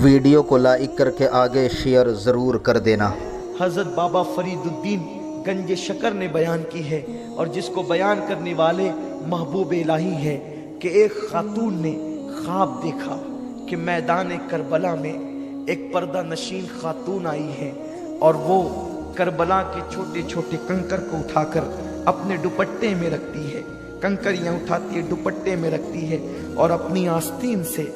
Video کو like کر کے آگے شیئر ضرور کر دینا۔ حضرت بابا فرید الدین گنج شکر نے بیان کی ہے، اور جس کو بیان کرنے والے محبوب الہی ہیں، کہ ایک خاتون نے خواب دیکھا کہ میدان کربلا میں ایک پردہ نشین خاتون آئی ہے، اور وہ کربلا کے چھوٹے چھوٹے کنکر کو اٹھا کر اپنے دوپٹے میں رکھتی ہے، کنکریاں اٹھاتی ہے، دوپٹے میں رکھتی ہے، اور اپنی آستین سے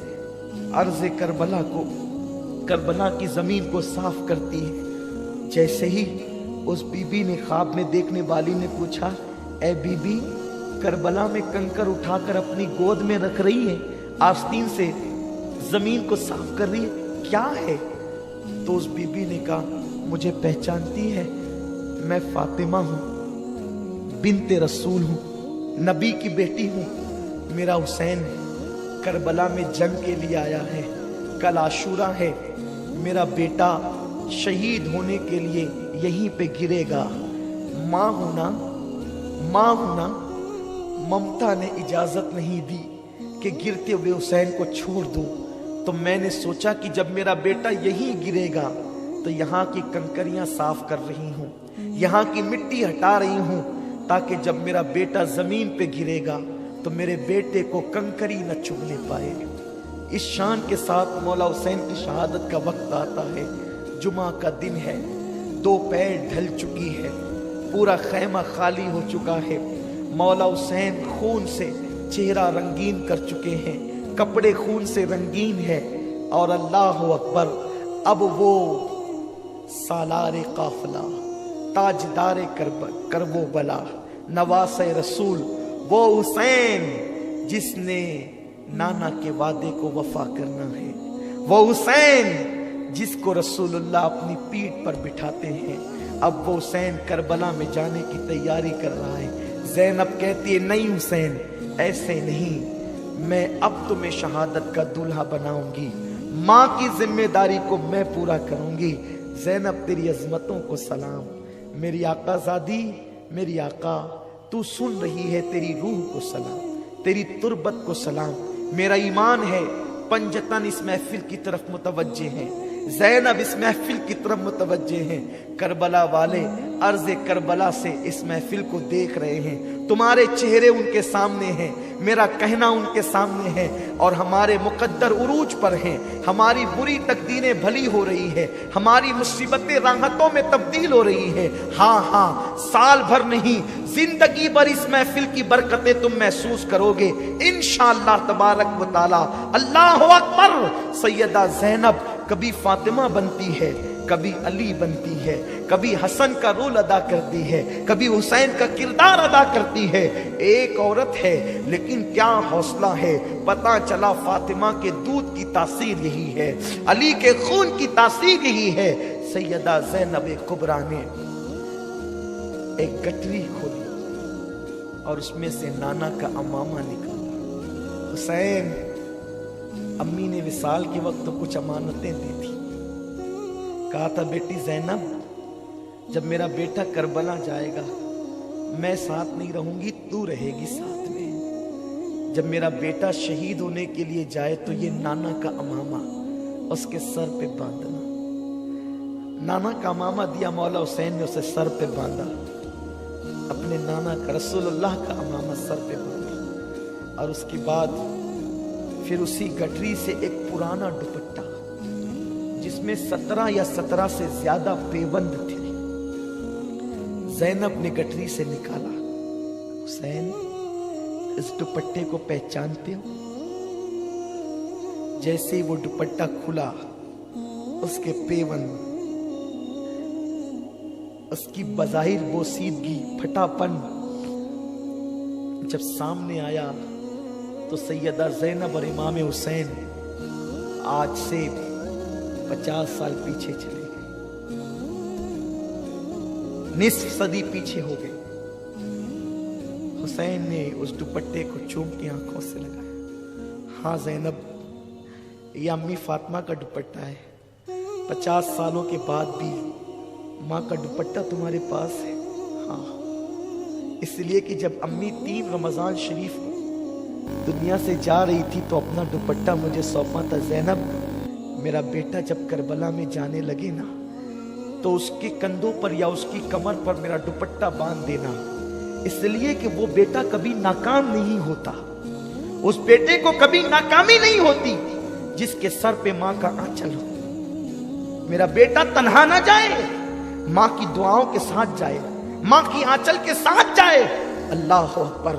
عرض کربلا کی زمین کو صاف کرتی ہے۔ جیسے ہی اس بی بی نے خواب میں دیکھنے والی نے پوچھا، اے بی بی، کربلا میں کنکر اٹھا کر اپنی گود میں رکھ رہی ہے، آستین سے زمین کو صاف کر رہی ہے، کیا ہے؟ تو اس بی بی نے کہا، مجھے پہچانتی ہے، میں فاطمہ ہوں، بنت رسول ہوں، نبی کی بیٹی ہوں، میرا حسین کربلا میں جنگ کے لیے آیا ہے، کل عاشورہ ہے، میرا بیٹا شہید ہونے کے لیے یہیں پہ گرے گا، ماں ہونا ممتا نے اجازت نہیں دی کہ گرتے ہوئے حسین کو چھوڑ دوں، تو میں نے سوچا کہ جب میرا بیٹا یہیں گرے گا تو یہاں کی کنکریاں صاف کر رہی ہوں، یہاں کی مٹی ہٹا رہی ہوں، تاکہ جب میرا بیٹا زمین پہ گرے گا تو میرے بیٹے کو کنکری نہ چبھنے پائے۔ اس شان کے ساتھ مولا حسین کی شہادت کا وقت آتا ہے، جمعہ کا دن ہے، دوپہر ڈھل چکی ہے، پورا خیمہ خالی ہو چکا ہے، مولا حسین خون سے چہرہ رنگین کر چکے ہیں، کپڑے خون سے رنگین ہے، اور اللہ اکبر، اب وہ سالار قافلہ، تاجدار کرب و بلا، نواس رسول، وہ حسین جس نے نانا کے وعدے کو وفا کرنا ہے، وہ حسین جس کو رسول اللہ اپنی پیٹھ پر بٹھاتے ہیں، اب وہ حسین کربلا میں جانے کی تیاری کر رہا ہے۔ زینب کہتی ہے، نہیں حسین، ایسے نہیں، میں اب تمہیں شہادت کا دولہا بناؤں گی، ماں کی ذمہ داری کو میں پورا کروں گی۔ زینب تیری عظمتوں کو سلام، میری آقا زادی، میری آقا تو سن رہی ہے، تیری روح کو سلام، تیری تربت کو سلام، میرا ایمان ہے پنجتن اس محفل کی طرف متوجہ ہیں، زینب اس محفل کی طرف متوجہ ہیں، کربلا والے عرض کربلا سے اس محفل کو دیکھ رہے ہیں، تمہارے چہرے ان کے سامنے ہیں، میرا کہنا ان کے سامنے ہے، اور ہمارے مقدر عروج پر ہیں، ہماری بری تقدیریں بھلی ہو رہی ہے، ہماری مصیبتیں راحتوں میں تبدیل ہو رہی ہے۔ ہاں سال بھر نہیں، زندگی بھر اس محفل کی برکتیں تم محسوس کرو گے انشاءاللہ تبارک و تعالی۔ اللہ اکبر۔ سیدہ زینب کبھی فاطمہ بنتی ہے، کبھی علی بنتی ہے، کبھی حسن کا رول ادا کرتی ہے، کبھی حسین کا کردار ادا کرتی ہے، ایک عورت ہے لیکن کیا حوصلہ ہے۔ پتہ چلا فاطمہ کے دودھ کی تاثیر یہی ہے، علی کے خون کی تاثیر یہی ہے۔ سیدہ زینب کبریٰ نے ایک گٹری کھولی اور اس میں سے نانا کا امامہ نکالا۔ حسین، امی نے وصال کے وقت تو کچھ امانتیں دی تھی، کہا تھا بیٹی زینب، جب میرا بیٹا کربلا جائے گا میں ساتھ نہیں رہوں گی، تو رہے گی ساتھ میں، جب میرا بیٹا شہید ہونے کے لیے جائے تو یہ نانا کا امامہ اس کے سر پہ باندھنا۔ نانا کا امامہ دیا، مولا حسین نے اسے سر پہ باندھا، اپنے نانا کا رسول اللہ کا امامہ سر پہ باندھا، اور اس کے بعد پھر اسی گٹری سے ایک پرانا دوپٹہ جس میں 17 سے زیادہ پیوند تھے، زینب نے گٹری سے نکالا۔ حسین، اس دوپٹے کو پہچانتے ہو؟ جیسے ہی وہ دوپٹہ کھلا، اس کے پیوند، اس کی بظاہر بوسیدگی، پھٹا پن جب سامنے آیا تو سیدہ زینب اور امام حسین آج سے 50 سال پیچھے چلے گئے، نصف صدی پیچھے ہو گئے۔ حسین نے اس دوپٹے کو چوم کے آنکھوں سے لگایا، ہاں زینب، یہ امی فاطمہ کا دوپٹہ ہے، 50 سالوں کے بعد بھی ماں کا دوپٹہ تمہارے پاس ہے؟ ہاں، اس لیے کہ جب امی 3 رمضان شریف کو دنیا سے جا رہی تھی تو اپنا دوپٹہ مجھے سونپا تھا، زینب मेरा बेटा जब करबला में जाने लगे ना, तो उसके कंधों पर या उसकी कमर पर मेरा दुपट्टा बांध देना, इसलिए कि वो बेटा कभी नाकाम नहीं होता, उस बेटे को कभी नाकामी नहीं होती जिसके सर पे मां का आंचल हो। मेरा बेटा तन्हा ना जाए, मां की दुआओं के साथ जाए, मां की आंचल के साथ जाए। अल्लाह अकबर।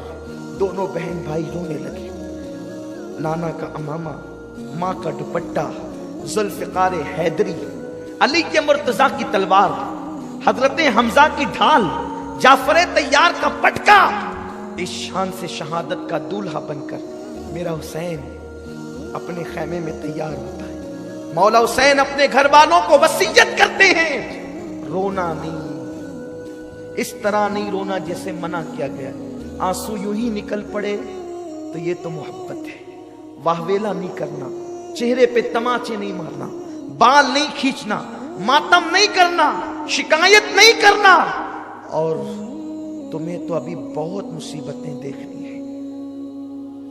दोनों बहन भाई रोने लगे। नाना का अमामा, मां का दुपट्टा, जुल्फ़िकार हैदरी, अली के मुर्तजा की तलवार, हजरत हमजा की ढाल, जाफर तैयार का पटका, इस शान से शहादत का दूल्हा बनकर मेरा हुसैन अपने खैमे में तैयार होता है। मौला हुसैन अपने घर वालों को वसीयत करते हैं, रोना नहीं, इस तरह नहीं रोना जैसे मना किया गया। आंसू यूं ही निकल पड़े तो ये तो मोहब्बत है। वाहवेला नहीं करना, चेहरे पे तमाचे नहीं मारना, बाल नहीं खींचना, मातम नहीं करना, शिकायत नहीं करना। और तुम्हें तो अभी बहुत मुसीबतें देखनी है।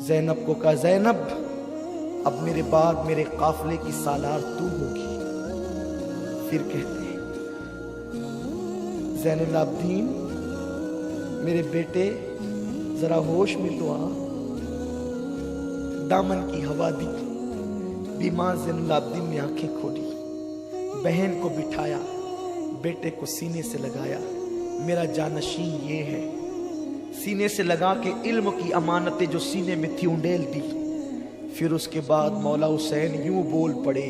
ज़ैनब को कहा, ज़ैनब अब मेरे बाद मेरे काफिले की सालार तू होगी। फिर कहते हैं, ज़ैनुल आबिदीन मेरे बेटे जरा होश में तो आ। दामन की हवा दी, बीमार ज़ैनुल आबिदीन ने आंखें खोली, बहन को बिठाया, बेटे को सीने से लगाया। मेरा जानशीन ये है, सीने से लगा के इल्म की अमानतें जो सीने में थी उंडेल दी। फिर उसके बाद मौला हुसैन यूं बोल पड़े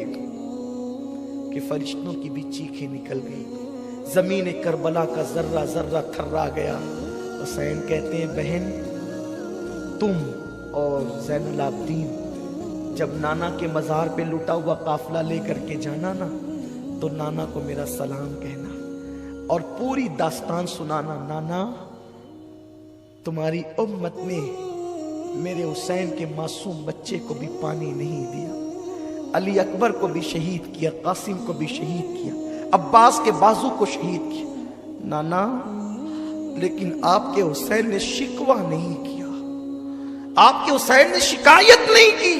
कि फरिश्तों की भी चीखें निकल गई, जमीन करबला का जर्रा जर्रा थर्रा गया। हुसैन कहते हैं, बहन तुम और ज़ैनुल आबिदीन जब नाना के मजार पे लुटा हुआ काफिला लेकर के जाना ना, तो नाना को मेरा सलाम कहना और पूरी दास्तान सुनाना। नाना, तुम्हारी उम्मत ने मेरे हुसैन के मासूम बच्चे को भी पानी नहीं दिया, अली अकबर को भी शहीद किया, कासिम को भी शहीद किया, अब्बास के बाजू को शहीद किया। नाना, लेकिन आपके हुसैन ने शिकवा नहीं किया, आपके हुसैन ने शिकायत नहीं की।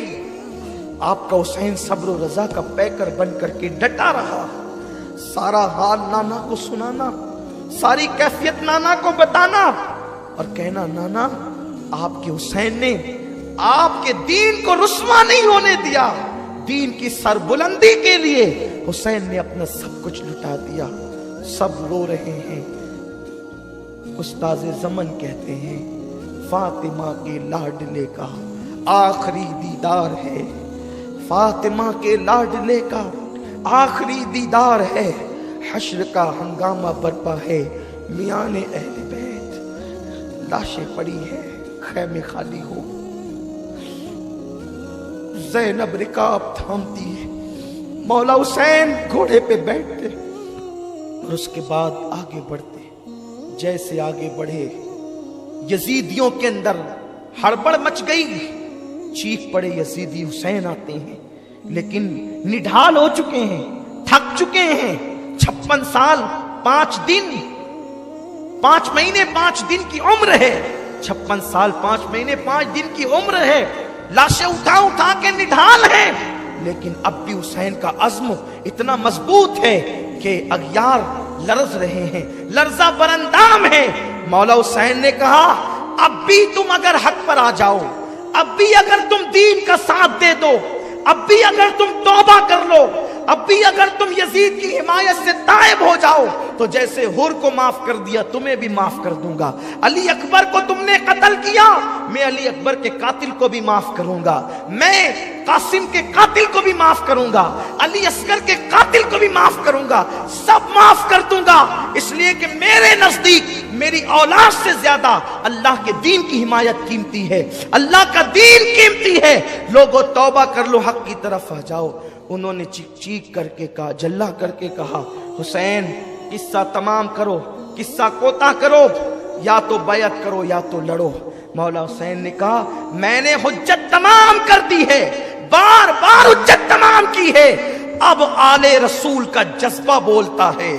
आपका हुसैन सब्र और रजा का पैकर बन करके डटा रहा। सारा हाल नाना को सुनाना, सारी कैफियत नाना को बताना और कहना, नाना आपके हुसैन ने आपके दीन को रुस्वा नहीं होने दिया, दीन की सरबुलंदी के लिए हुसैन ने अपना सब कुछ लुटा दिया। सब रो रहे हैं। उस्ताद ज़मन कहते हैं, फातिमा के लाडले का आखिरी दीदार है, फातिमा के लाडले का आखिरी दीदार है, हश्र का हंगामा बरपा है, मियां ने अहले बैत, लाशें पड़ी है, खैमे खाली हो। ज़ैनब रिकाब थामती है, मौला हुसैन घोड़े पे बैठते और उसके बाद आगे बढ़ते। जैसे आगे बढ़े, यजीदियों के अंदर हड़बड़ मच गई, चीख पड़े यजीदी, हुसैन आते हैं, लेकिन निढाल हो चुके हैं, थक चुके हैं। 56 साल 5 दिन 5 महीने 5 दिन की उम्र है, 56 साल 5 महीने 5 दिन की उम्र है। लाशें उठा उठा के निढाल है, लेकिन अब भी हुसैन का अज़्म इतना मजबूत है कि अगयार लरज रहे हैं, लर्जा बरंदाम है। मौला हुसैन ने कहा, अब भी तुम अगर हक पर आ जाओ, अब भी अगर तुम दीन का साथ दे दो, अब भी अगर तुम तौबा कर लो, अब भी अगर तुम यजीद की हिमायत से तायब हो जाओ, तो जैसे हुर को माफ कर दिया तुम्हें भी माफ कर दूंगा। अली अकबर को तुमने कत्ल किया, मैं अली अकबर के कातिल को भी माफ करूंगा, मैं कासिम के कातिल को भी माफ करूंगा, अली असगर के कातिल को भी माफ करूंगा, सब माफ कर दूंगा। इसलिए कि मेरे नजदीक मेरी औलाद से ज्यादा अल्लाह के दीन की हिमायत कीमती है, अल्लाह का दीन कीमती है। लोगों तौबा कर लो, हक की तरफ आ जाओ। उन्होंने चीख चीख करके कहा, जल्ला करके कहा, हुसैन किस्सा तमाम करो, किस्सा कोता करो, या तो बैअत करो या तो लड़ो। मौला हुसैन ने कहा, मैंने हुज्जत तमाम कर दी है, बार बार हुज्जत तमाम की है, अब आले रसूल का जज्बा बोलता है,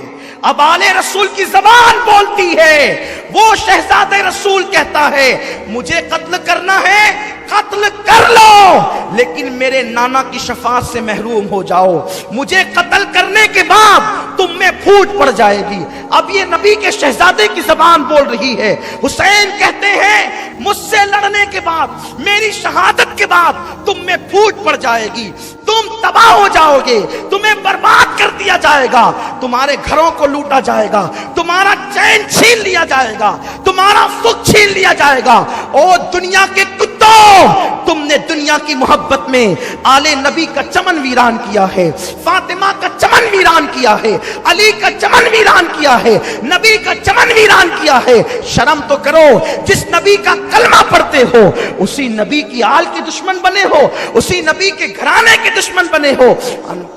अब आले रसूल की जबान बोलती है। وہ शहजादे रसूल कहता है मुझे कत्ल करना है, कत्ल कर लो, लेकिन मेरे नाना की शफाअत से महरूम हो जाओ। मुझे कत्ल करने के बाद तुम में फूट पड़ जाएगी। अब ये नबी के शहजादे की जबान बोल रही है। हुसैन कहते हैं मुझसे लड़ने के बाद, मेरी शहादत के बाद तुम में फूट पड़ जाएगी, तुम तबाह हो जाओगे, तुम्हें बर्बाद कर दिया जाएगा, तुम्हारे घरों को लूटा जाएगा, तुम्हारा चैन छीन लिया जाएगा, तुम्हारा सुख छीन लिया जाएगा। ओ दुनिया के कुत्तों, तुमने दुनिया की मोहब्बत में आले नबी का चमन वीरान किया है, फातिमा का चमन वीरान किया है, अली का चमन वीरान किया है, नबी का चमन वीरान किया है। शर्म तो करो, जिस नबी का कलमा पढ़ते हो उसी नबी की आल के दुश्मन बने हो, उसी नबी के घराने के दुश्मन बने हो।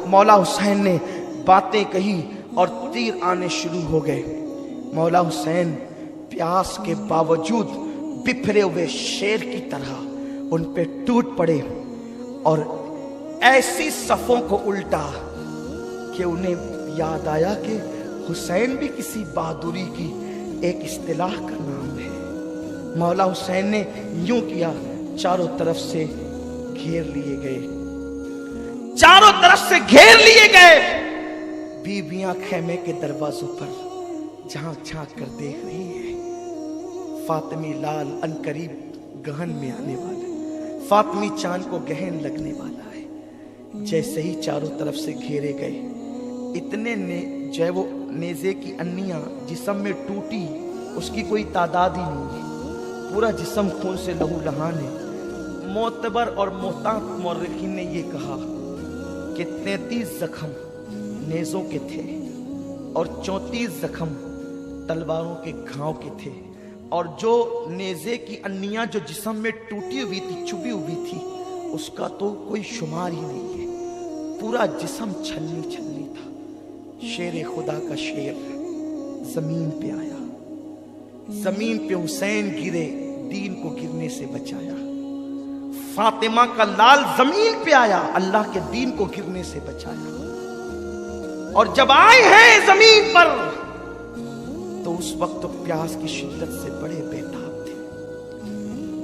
मौला हुसैन ने बातें कही और तीर आने शुरू हो गए। मौला हुसैन प्यास के बावजूद बिखरे हुए शेर की तरह उन पे टूट पड़े और ऐसी सफों को उल्टा कि उन्हें याद आया कि हुसैन भी किसी बहादुरी की एक इस्तिलाह का नाम है। मौला हुसैन ने यूं किया, चारों तरफ से घेर लिए गए, चारों तरफ से घेर लिए गए। बीबियां खेमे के दरवाजों पर झांक झांक कर देख रही है। फातिमी लाल अनकरीब गहन में आने वाला, फातिमी चांद को गहन लगने वाला है। जैसे ही चारों तरफ से घेरे गए, इतने ने जो है वो नेज़े की अन्नियां जिस्म में टूटी, उसकी कोई तादाद ही नहीं है। पूरा जिस्म खून से लहू लहान है। मोतबर और मोहतात मौर्रिखीन ने ये कहा कि 33 जख्म नेज़ों के थे और 34 जख्म तलवारों के घाव के थे, और जो नेज़े की अन्नियां जो जिस्म में टूटी हुई थी, चुभी हुई थी, उसका तो कोई शुमार ही नहीं है। पूरा जिस्म छलनी छलनी था। शेर खुदा का शेर जमीन पे आया, जमीन पे हुसैन गिरे, दीन को गिरने से बचाया। फातिमा का लाल जमीन पे आया, अल्लाह के दीन को गिरने से बचाया। और जब आए हैं जमीन पर तो उस वक्त तो प्यास की शिद्दत से बड़े बेताब थे,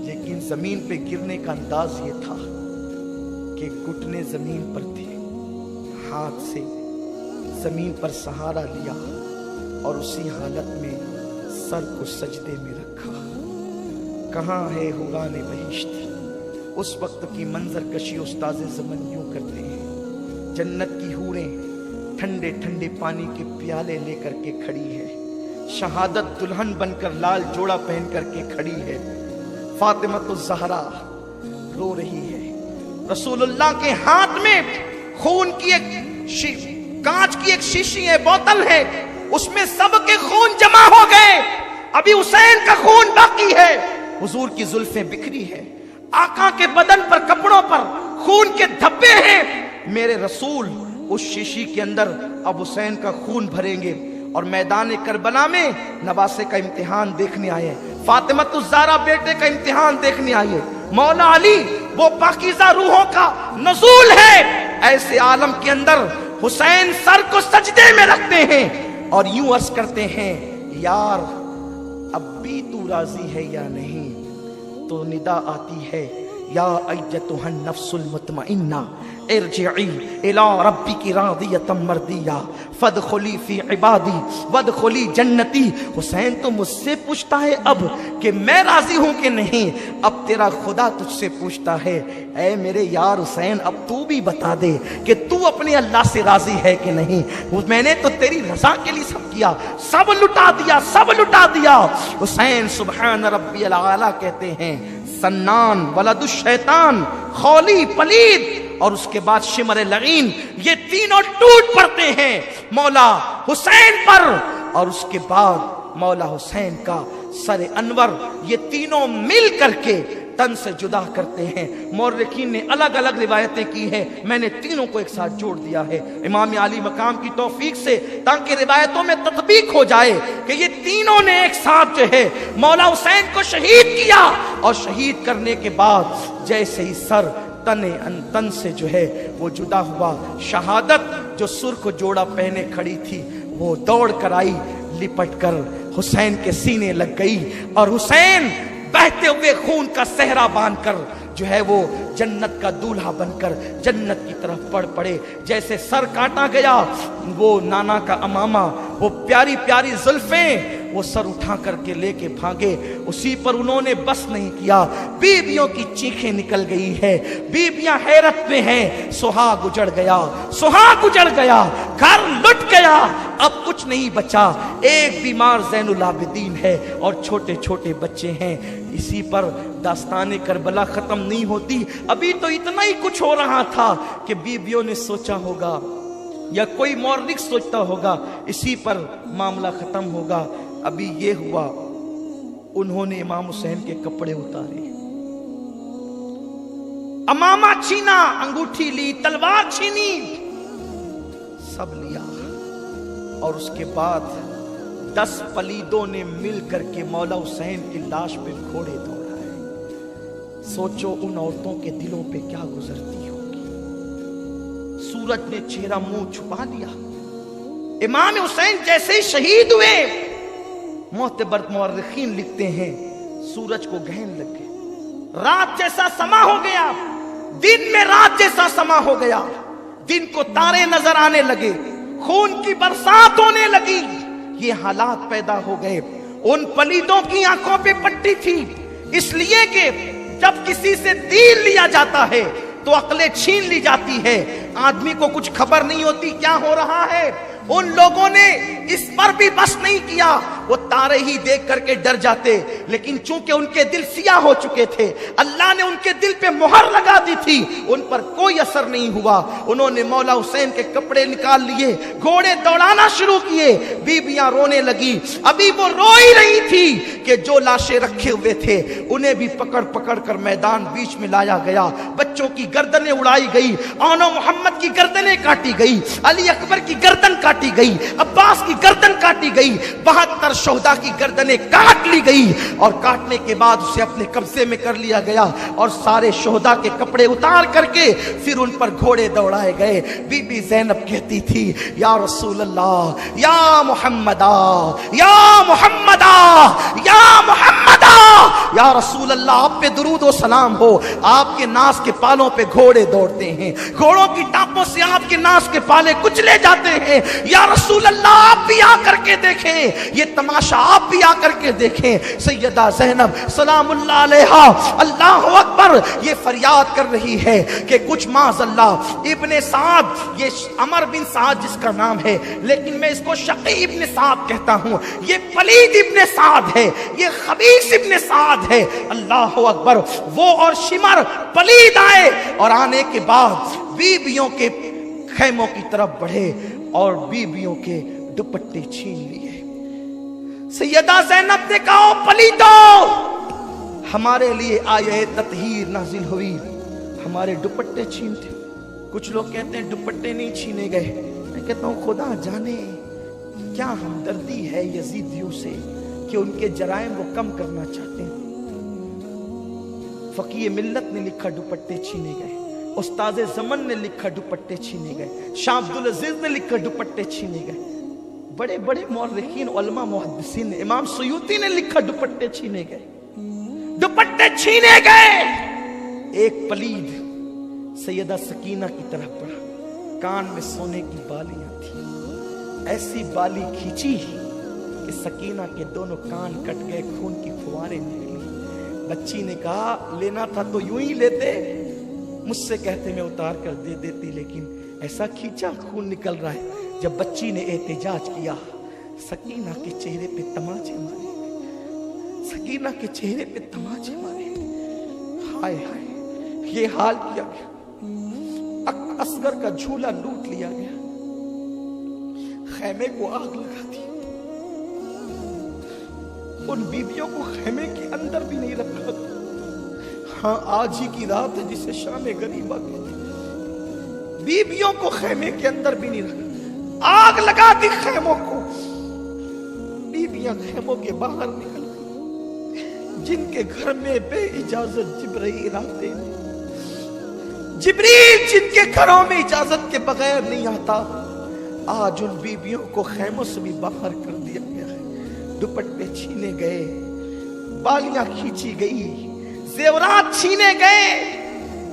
लेकिन जमीन पे गिरने का अंदाज ये था कि घुटने जमीन पर थे, हाथ से जमीन पर सहारा लिया और उसी हालत में सर को सजदे में रखा। कहाँ है हुराने बहिश्त? उस वक्त की मंजर कशी उस्ताज़े ज़मन यूं करते हैं। जन्नत की हूरें ठंडे ठंडे पानी के प्याले लेकर के खड़ी है, शहादत दुल्हन बनकर लाल जोड़ा पहन करके खड़ी है। फातिमा तो ज़हरा रो रही है। रसूलुल्लाह के हाथ में खून की एक कांच की एक शीशी है, बोतल है, उसमें सबके खून जमा हो गए, अभी हुसैन का खून बाकी है। हुजूर की जुल्फें बिखरी है, आका के बदन पर, कपड़ों पर खून के धब्बे हैं। मेरे रसूल उस शीशी के अंदर अब हुसैन का खून भरेंगे और मैदान करबला में नवासे का इम्तिहान देखने आए। फातिमा तो ज़हरा बेटे का इम्तिहान देखने आई है। मौला अली वो पाकीज़ा रूहों का नज़ूल है। ऐसे आलम के अंदर हुसैन सर को सजदे में रखते हैं और यूं अर्ज करते हैं, यार अब भी तू राजी है या नहीं? तो निदा आती है, या अय्यतुहन नफ्सुल मुतमइन्ना इरजिई इला रब्बिकी रादियतम मर्दिया फदखुली फी इबादी वदखुली जन्नती। हुसैन तो मुझसे पूछता है अब कि मैं राजी हूं कि नहीं, अब तेरा खुदा तुझसे पूछता है, ऐ मेरे यार हुसैन अब तू भी बता दे कि तू अपने अल्लाह से राजी है कि नहीं। मैंने तो तेरी रजा के लिए सब किया, सब लुटा दिया, सब लुटा दिया। हुसैन सुबहान रब्बियल आला कहते हैं, सन्नान वलदुश शैतान खौली पलीद और उसके बाद शिमर लगीन, ये तीनों टूट पड़ते हैं मौला हुसैन पर। और उसके बाद मौला हुसैन का सर अनवर, ये तीनों मिल करके तन से जुदा करते हैं। मौर्रिखीन ने अलग अलग रिवायतें की हैं, मैंने तीनों को एक साथ जोड़ दिया है इमाम आली मकाम की तौफीक से, ताकि रिवायतों में तत्बीक हो जाए कि ये तीनों ने एक साथ जो है मौला हुसैन को शहीद किया। और शहीद करने के बाद जैसे ही सर तन से जो है वो जुदा हुआ, शहादत जो सुर्ख जोड़ा पहने खड़ी थी वो दौड़ कर आई, लिपट कर हुसैन के सीने लग गई और हुसैन बहते हुए खून का सहरा बांधकर जो है वो जन्नत का दूल्हा बनकर जन्नत की तरफ बढ़ पड़े। जैसे सर काटा गया, वो नाना का अमामा, वो प्यारी प्यारी जुल्फें, वो सर उठा करके लेके भागे। उसी पर उन्होंने बस नहीं किया, बीबियों की चीखें निकल गई है, बीबियां हैरत में हैं। सुहाग उजड़ गया, सुहाग उजड़ गया, घर लुट गया, अब कुछ नहीं बचा। एक बीमार ज़ैनुल आबिदीन है और छोटे छोटे बच्चे हैं। इसी पर दास्ताने करबला खत्म नहीं होती। अभी तो इतना ही कुछ हो रहा था कि बीबियों ने सोचा होगा या कोई मौर्निक सोचता होगा इसी पर मामला खत्म होगा। अभी ये हुआ, उन्होंने इमाम हुसैन के कपड़े उतारे, अमामा छीना, अंगूठी ली, तलवार छीनी, सब लिया। और उसके बाद 10 पलीदों ने मिल करके मौला हुसैन की लाश पे घोड़े दौड़ाए। सोचो उन औरतों के दिलों पे क्या गुजरती होगी। सूरज ने चेहरा मुंह छुपा लिया। इमाम हुसैन जैसे ही शहीद हुए, मोतबर मुअर्रिखीन लिखते हैं सूरज को गहन लग गए, रात जैसा समा हो गया, दिन में रात जैसा समा हो गया, दिन को तारे नजर आने लगे, खून की बरसात होने लगी। ये हालात पैदा हो गए। उन पलीदों की आंखों पे पट्टी थी, इसलिए कि जब किसी से दीन लिया जाता है तो अक्लें छीन ली जाती है, आदमी को कुछ खबर नहीं होती क्या हो रहा है। उन लोगों ने इस पर भी बस नहीं किया, वो तारे ही देख करके डर जाते, लेकिन चूंकि उनके दिल सियाह हो चुके थे, अल्लाह ने उनके दिल पे मोहर लगा दी थी, उन पर कोई असर नहीं हुआ। उन्होंने मौला हुसैन के कपड़े निकाल लिए, घोड़े दौड़ाना शुरू किए, बीबियां रोने लगी। अभी वो रो ही रही थी कि जो लाशें रखे हुए थे उन्हें भी पकड़ पकड़ कर मैदान बीच में लाया गया। बच्चों की गर्दनें उड़ाई गई, आनो मोहम्मद की गर्दनें काटी गई, अली अकबर की गर्दन काटी गई, अब्बास की गर्दन काटी गई, 72 शोहदा की गर्दनें काट ली गई और काटने के बाद उसे अपने कब्जे में कर लिया गया और सारे शोहदा के कपड़े उतार करके फिर उन पर घोड़े दौड़ाए गए। बीबी ज़ैनब कहती थी, या रसूल अल्लाह, या मुहम्मदा, या मुहम्मदा, या मुहम्मदा, या रसूल अल्लाह, आप पे दुरूद व सलाम हो। आपके नास के पालों पे घोड़े दौड़ते हैं, घोड़ों की टापों से आपके नास के पाले कुचले जाते हैं। या रसूल अल्लाह, आप भी आकर के देखें, ये तमाशा आप भी आकर के देखें। सैयदा ज़ैनब सलामुल्लाह अलैहा, अल्लाह अकबर, ये फरियाद कर रही है कि कुछ माज़अल्लाह इब्ने साद, ये अमर बिन साद जिसका नाम है, लेकिन मैं इसको शक़ी इब्ने साद कहता हूं, ये पलीद इब्ने साद है, ये खबीस इब्ने साद है। अल्लाह अकबर, वो और शिमर पलीद आए और आने के बाद बीबियों के खैमों की तरफ बढ़े और बीबियों के दुपट्टे छीन लिए। सैयदा ज़ैनब ने कहा, पलीदो, हमारे लिए आये ततहीर नाजिल हुई, हमारे दुपट्टे छीनते। कुछ लोग कहते हैं दुपट्टे नहीं छीने गए, मैं कहता हूं खुदा जाने क्या हमदर्दी है यजीदियों से कि उनके जराइम वो कम करना चाहते हैं। फकीह मिल्लत ने लिखा दुपट्टे छीने गए, उस्ताद ज़मन ने लिखा दुपट्टे छीने गए, शाह अब्दुल अजीज ने लिखा दुपट्टे छीने गए, बड़े बड़े मौर्रिखीन उलमा मुहद्दिसीन ने, इमाम सुयूती ने लिखा दुपट्टे छीने गए, दुपट्टे छीने गए। एक पलीद सैयदा सकीना की तरफ बढ़ा, कान में सोने की बालियां थी, ऐसी बाली खींची कि सकीना के दोनों कान कट गए, खून की फुहारें निकली। बच्ची ने कहा, लेना था तो यूं ही लेते, मुझसे कहते मैं उतार कर दे देती, लेकिन ऐसा खींचा खून निकल रहा है। जब बच्ची ने एहतिजाज किया, सकीना के चेहरे पे तमाचे मारे, सकीना के चेहरे पे तमाचे मारे। हाय हाय, ये हाल किया गया, असगर का झूला लूट लिया गया, खैमे को आग लगा दी, उन बीबियों को खैमे के अंदर भी नहीं रखा। हाँ, आज ही की रात है जिसे शाम गरीबा कहते हैं। बीबियों को खैमे के अंदर भी नहीं रखा, आग लगा दी खैमों को। बीबियां खैमों के बाहर निकल गई, जिनके घर में बेइजाजत जिब्रील आते हैं, जिब्रील जिनके घरों में इजाजत के बगैर नहीं आता, आज उन बीबियों को खैमों से भी बाहर कर दिया गया है। दुपट्टे छीने गए, बालियां खींची गई, जेवरात छीने गए,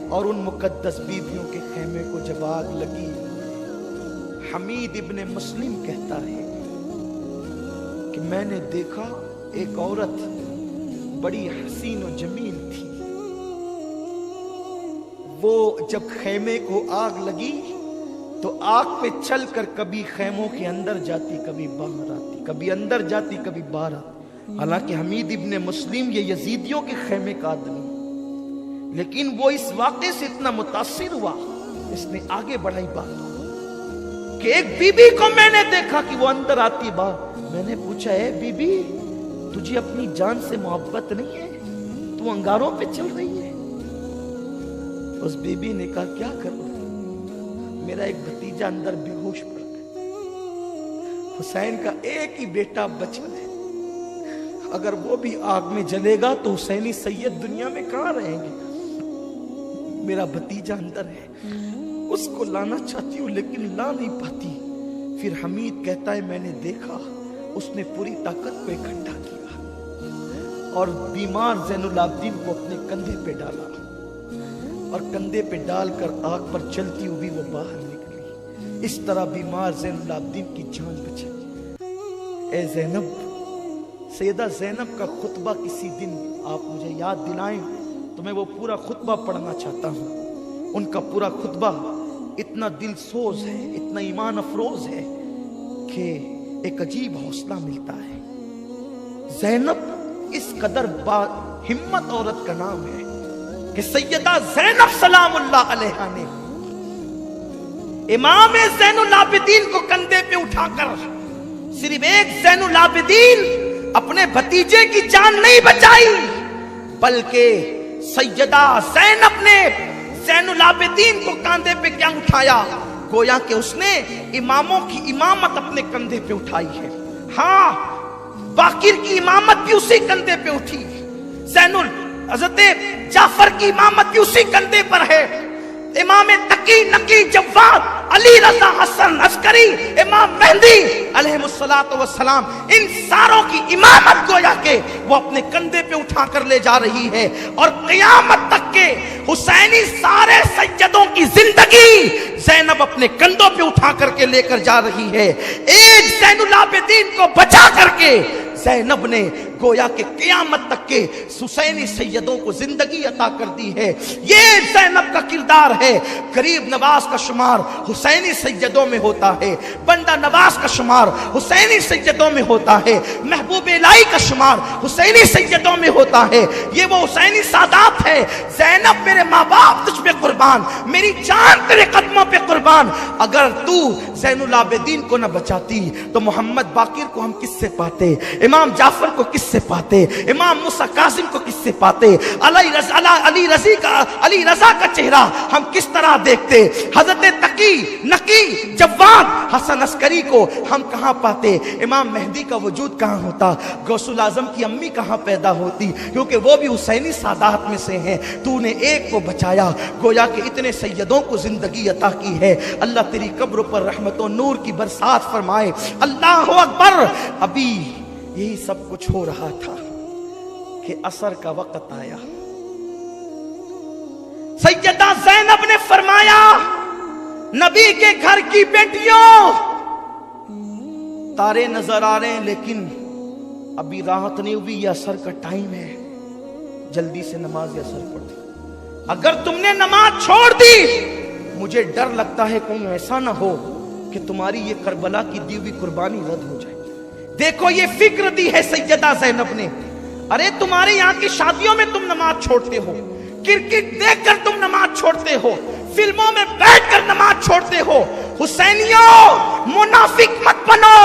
और उन मुकद्दस बीवियों के खेमे को जब आग लगी, हमीद इब्ने मुस्लिम कहता है कि मैंने देखा एक औरत बड़ी हसीन और जमील थी। वो जब खेमे को आग लगी तो आग पे चलकर कभी खेमों के अंदर जाती, कभी बाहर आती, कभी अंदर जाती, कभी बाहर आती। हालांकि हमीद इब्ने मुस्लिम ये यजीदियों के खेमे का आदमी, लेकिन वो इस वाक़े से इतना मुतासिर हुआ, इसने आगे बढ़ाई बात कि एक बीबी को मैंने देखा कि वो अंदर आती बाहर। मैंने पूछा, है बीबी, तुझे अपनी जान से मोहब्बत नहीं है? तू अंगारों पे चल रही है? उस बीबी ने कहा, क्या करूं, मेरा एक भतीजा अंदर बेहोश पड़ गया। हुसैन का एक ही बेटा बचा है, अगर वो भी आग में जलेगा तो हुसैनी सैयद दुनिया में कहां रहेंगे? मेरा भतीजा अंदर है, उसको लाना चाहती हूं लेकिन ला नहीं पाती। फिर हमीद कहता है, मैंने देखा उसने पूरी ताकत को इकट्ठा किया और बीमार ज़ैनुल आबिदीन को अपने कंधे पे डाला, और कंधे पे डालकर आग पर चलती हुई वो बाहर निकली। इस तरह बीमार ज़ैनुल आबिदीन की जान बची। ए ज़ैनब, सैयदा ज़ैनब का खुतबा किसी दिन आप मुझे याद दिलाएं तो मैं वो पूरा खुतबा पढ़ना चाहता हूँ। उनका पूरा खुतबा इतना दिल सोज है, इतना ईमान अफरोज है कि एक अजीब हौसला मिलता है। ज़ैनब इस कदर हिम्मत औरत का नाम है कि सैयदा ज़ैनब सलामुल्लाह अलैहा ने इमाम ज़ैनुल आबिदीन को कंधे पे उठाकर सिर्फ एक ज़ैनुल आबिदीन अपने भतीजे की जान नहीं बचाई, बल्कि सैयदा ज़ैनब ने ज़ैनुल आबिदीन को कंधे पे क्या उठाया, गोया कि उसने इमामों की इमामत अपने कंधे पे उठाई है। हाँ, बाकिर की इमामत भी उसी कंधे पे उठी, ज़ैनुल हज़रत जाफर की इमामत भी उसी कंधे पर है। इमाम तकी नकी जव्वाद अली रज़ा हसन अस्करी, इमाम मेहदी अलैहिस्सलातु वस्सलाम, इन सारों की इमामत गोया के वो अपने कंधे पे उठा कर ले जा रही है। और क़यामत तक के हुसैनी सारे सैयदों की जिंदगी ज़ैनब अपने कंधों पे उठा करके लेकर जा रही है। एक ज़ैनुल आबिदीन को बचा करके ज़ैनब ने गोया के क़यामत तक के हुसैनी सैयदों को जिंदगी अता कर दी है। ये ज़ैनब का किरदार है। गरीब नवाज का शुमार हुसैनी सैयदों में होता है, बंदा नवाज का शुमार हुसैनी सैयदों में होता है, महबूब इलाही का शुमार हुसैनी सैयदों में होता है। ये वो हुसैनी सादात है। ज़ैनब, मेरे माँ बाप तुझ पे कुर्बान, मेरी जान तेरे कदमों पे कुर्बान। अगर तू ज़ैनुल आबिदीन को न बचाती तो मोहम्मद बाकिर को हम किससे पाते, इमाम जाफर को किससे पाते, इमाम मूसा कासिम को किससे पाते, अली रज़ा का चेहरा हम किस तरह देखते, हज़रत तकी नकी जव्वाद हसन अस्करी को हम कहाँ पाते, इमाम मेहदी का वजूद कहाँ होता, गौसुल आज़म की अम्मी कहाँ पैदा होती, क्योंकि वो भी हुसैनी सादात में से हैं। तूने एक को बचाया, गोया कि इतने सैयदों को जिंदगी अता की है। अल्लाह तेरी कब्र पर रहमत और नूर की बरसात फरमाए। अल्लाह अकबर। अभी यही सब कुछ हो रहा था कि असर का वक्त आया। सैयदा ज़ैनब ने फरमाया, नबी के घर की बेटियों, तारे नजर आ रहे हैं लेकिन अभी राहत नहीं हुई, ये असर का टाइम है, जल्दी से नमाज असर पढ़ दो। अगर तुमने नमाज छोड़ दी, मुझे डर लगता है कहीं ऐसा ना हो कि तुम्हारी ये करबला की दी हुई कुर्बानी रद्द हो जाए। देखो ये फिक्र दी है सैयदा ज़ैनब ने। अरे तुम्हारे यहाँ की शादियों में तुम नमाज छोड़ते हो, क्रिकेट देखकर तुम नमाज छोड़ते हो, फिल्मों में बैठकर नमाज छोड़ते हो। हुसैनियों, मुनाफिक मत बनो,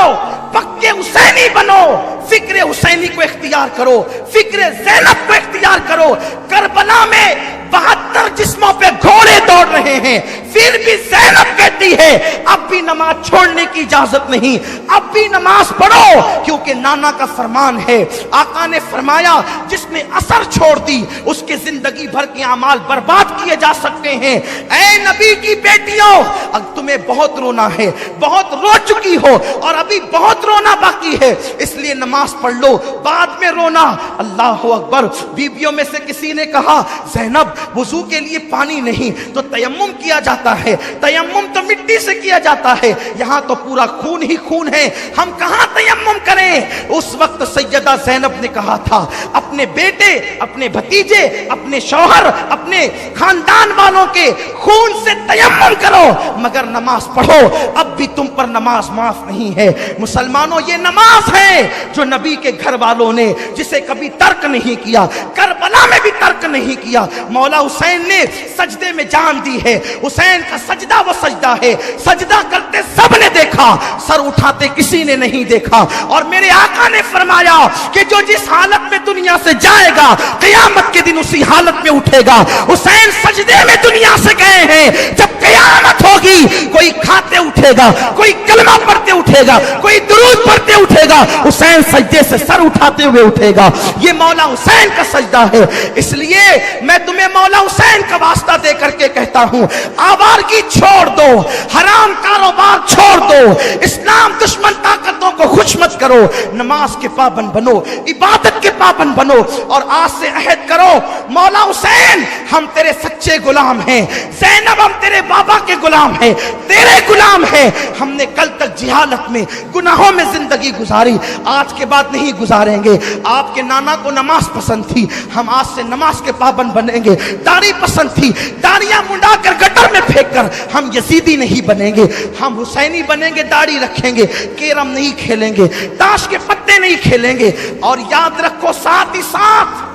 पक्के हुसैनी बनो। फिक्र हुसैनी को इख्तियार करो, फिक्र ज़ैनब को इख्तियार करो। करबला में 72 जिस्मों पे घोड़े दौड़ रहे हैं, फिर भी ज़ैनब कहती है अब भी नमाज छोड़ने की इजाजत नहीं, अब भी नमाज पढ़ो, क्योंकि नाना का फरमान है। आका ने फरमाया जिसने असर छोड़ दी उसके जिंदगी भर के अमाल बर्बाद किए जा सकते हैं। ऐ नबी की बेटियों, अब तुम्हें बहुत रोना है, बहुत रो चुकी हो और अभी बहुत रोना बाकी है, इसलिए नमाज पढ़ लो, बाद में रोना। अल्लाह अकबर। बीबियों में से किसी ने कहा ज़ैनब वुजू के लिए पानी नहीं तो तयम्मुम किया जाता है, तयम्मुम तो मिट्टी से किया जाता है, यहाँ तो पूरा खून ही खून है, हम कहाँ तयम्मुम करें। उस वक्त सैयदा ज़ैनब ने कहा था अपने बेटे, अपने भतीजे, अपने शौहर, अपने खानदान वालों के खून से तयम्मुम करो मगर नमाज पढ़ो, अब भी तुम पर नमाज माफ नहीं है। मुसलमानों, ये नमाज है जो नबी के घर वालों ने जिसे कभी तर्क नहीं किया, करबला में भी तर्क नहीं किया। मौला हुसैन ने सजदे में जान दी है, हुसैन का सजदा वो सजदा है, सजदा करते सब ने देखा, सर उठाते किसी ने नहीं देखा। और मेरे आका ने फरमाया कि जो जिस हालत में दुनिया से जाएगा क़यामत के दिन उसी हालत में उठेगा। हुसैन सजदे में दुनिया से गए हैं, जब क़यामत होगी कोई खाते उठेगा, कोई कलमा पढ़ते उठेगा, कोई दुरूद पढ़ते उठेगा, हुसैन सजदे से सर उठाते हुए उठेगा। ये मौला हुसैन का सजदा है। इसलिए मैं तुम्हें मौला हुसैन का वास्ता दे करके कहता हूं, आवारगी छोड़ दो, हराम कारोबार छोड़ दो, इस्लाम दुश्मन ताकतों को खुश मत करो, नमाज के पाबंद बनो, इबादत के पाबंद बनो और आज से अहद करो मौला हुसैन हम तेरे सच्चे गुलाम हैं, ज़ैनब हम तेरे बाबा के गुलाम हैं, तेरे गुलाम हैं। हमने कल तक जिहालत में गुनाहों में जिंदगी गुजारी, आज के बाद नहीं गुजारेंगे। आपके नाना को नमाज पसंद थी, हम आज से नमाज के पाबंद बनेंगे। दाढ़ी पसंद थी, दाढ़ियां मुंडा कर गटर में फेंक कर हम यजीदी नहीं बनेंगे, हम हुसैनी बनेंगे, दाढ़ी रखेंगे, केरम नहीं खेलेंगे, ताश के पत्ते नहीं खेलेंगे। और याद रखो साथ ही साथ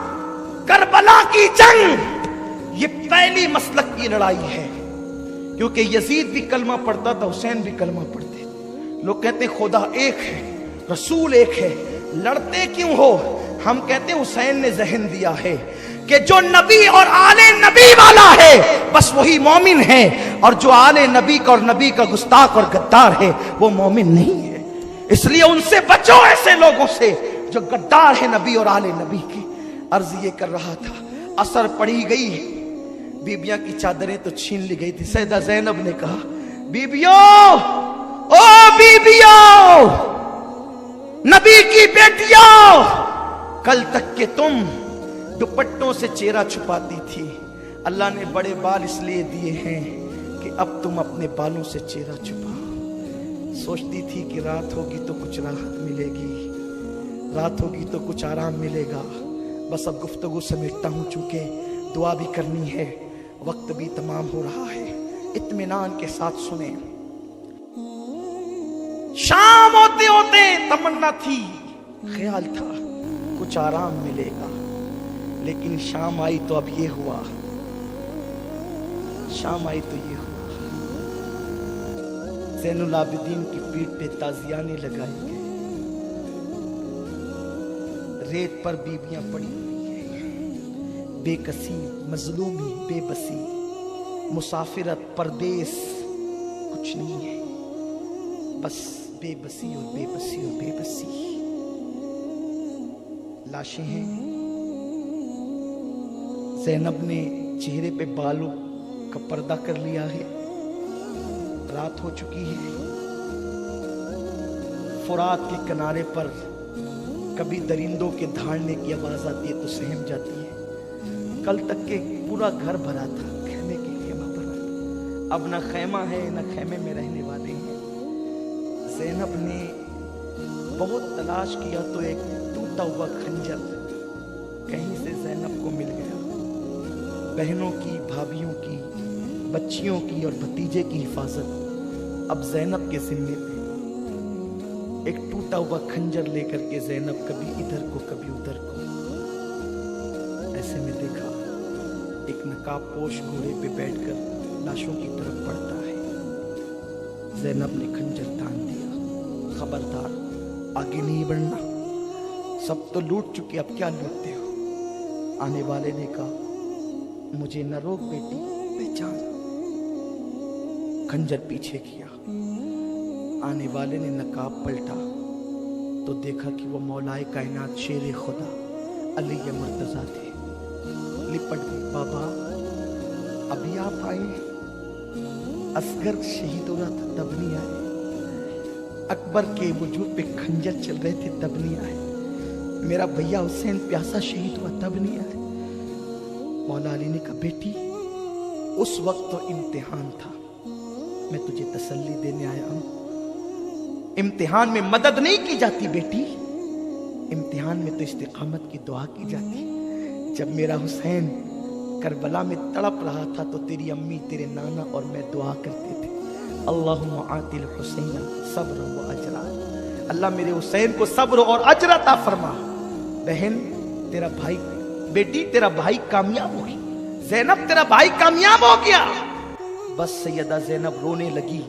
करबला की जंग ये पहली मसलक की लड़ाई है, क्योंकि यजीद भी कलमा पढ़ता था, हुसैन भी कलमा पढ़ते थे। लोग कहते खुदा एक है, रसूल एक है, लड़ते क्यों हो? हम कहते हुसैन ने जहन दिया है कि जो नबी और आले नबी वाला है बस वही मोमिन है, और जो आले नबी का और नबी का गुस्ताख और गद्दार है वो मोमिन नहीं है। इसलिए उनसे बचो, ऐसे लोगों से जो गद्दार है नबी और आले नबी की। अर्ज ये कर रहा था, असर पड़ी गई, बीबियां की चादरें तो छीन ली गई थी। सैयदा ज़ैनब ने कहा बीबियों, ओ बीबियों, नबी की बेटियों, कल तक के तुम दुपट्टों से चेहरा छुपाती थी, अल्लाह ने बड़े बाल इसलिए दिए हैं कि अब तुम अपने बालों से चेहरा छुपाओ। सोचती थी कि रात होगी तो कुछ राहत मिलेगी, रात होगी तो कुछ आराम मिलेगा। बस अब गुफ्तगू समेटता हूँ, चूंकि दुआ भी करनी है, वक्त भी तमाम हो रहा है, इत्मीनान के साथ सुने। शाम होते होते तमन्ना थी, ख्याल था कुछ आराम मिलेगा, लेकिन शाम आई तो अब ये हुआ, शाम आई तो ये हुआ। ज़ैनुल आबिदीन की पीठ पे ताजियाने लगाई गई, रेत पर बीबियां पड़ी हुई है, बेकसी, मजलूमी, बेबसी, मुसाफिरत, परदेस, कुछ नहीं है, बस बेबसी और बेबसी और बेबसी। लाशें हैं, ज़ैनब ने चेहरे पे बालों का पर्दा कर लिया है, रात हो चुकी है। फुरात के किनारे पर कभी दरिंदों के दहाड़ने की आवाज आती है तो सहम जाती है। कल तक के पूरा घर भरा था, खेमे की खेमा भरा था, अब ना खेमा है ना खेमे में रहने वाले हैं। ज़ैनब ने बहुत तलाश किया तो एक टूटा हुआ खंजर कहीं से ज़ैनब को मिल गया। बहनों की, भाभियों की, बच्चियों की और भतीजे की हिफाजत अब ज़ैनब के ज़िम्मे पे। एक टूटा हुआ खंजर लेकर के ज़ैनब कभी इधर को कभी उधर को, ऐसे में देखा एक नकाब पोश घोड़े पे बैठकर लाशों की तरफ बढ़ता है। ज़ैनब ने खंजर तान दिया, खबरदार आगे नहीं बढ़ना, सब तो लूट चुके, अब क्या लूटते हो। आने वाले ने कहा मुझे न रोक बेटी, पहचान। खंजर पीछे किया। आने वाले ने नकाब पलटा तो देखा कि वो मौलाए कायनात शेर खुदा अली मुर्तजा थे। लिपट गई, बाबा अभी आप आए, असगर शहीद हो रहा था तब नहीं आए, अकबर के वजूद पे खंजर चल रहे थे तब नहीं आए, मेरा भैया हुसैन प्यासा शहीद हुआ तब नहीं आए। मौला अली ने कहा बेटी उस वक्त तो इम्तिहान था, मैं तुझे तसल्ली देने आया हूं। इम्तिहान में मदद नहीं की जाती बेटी, इम्तिहान में तो इस्तिकामत की दुआ की जाती। जब मेरा हुसैन करबला में तड़प रहा था तो तेरी अम्मी, तेरे नाना और मैं दुआ करते थे, अल्लाहुम्मा आतिल हुसैन सब्र व अजरा, अल्लाह मेरे हुसैन को सब्र और अजर अता फरमा। बहन तेरा भाई, बेटी तेरा भाई कामयाब हो गया, ज़ैनब तेरा भाई कामयाब हो गया। बस सैयदा ज़ैनब रोने लगी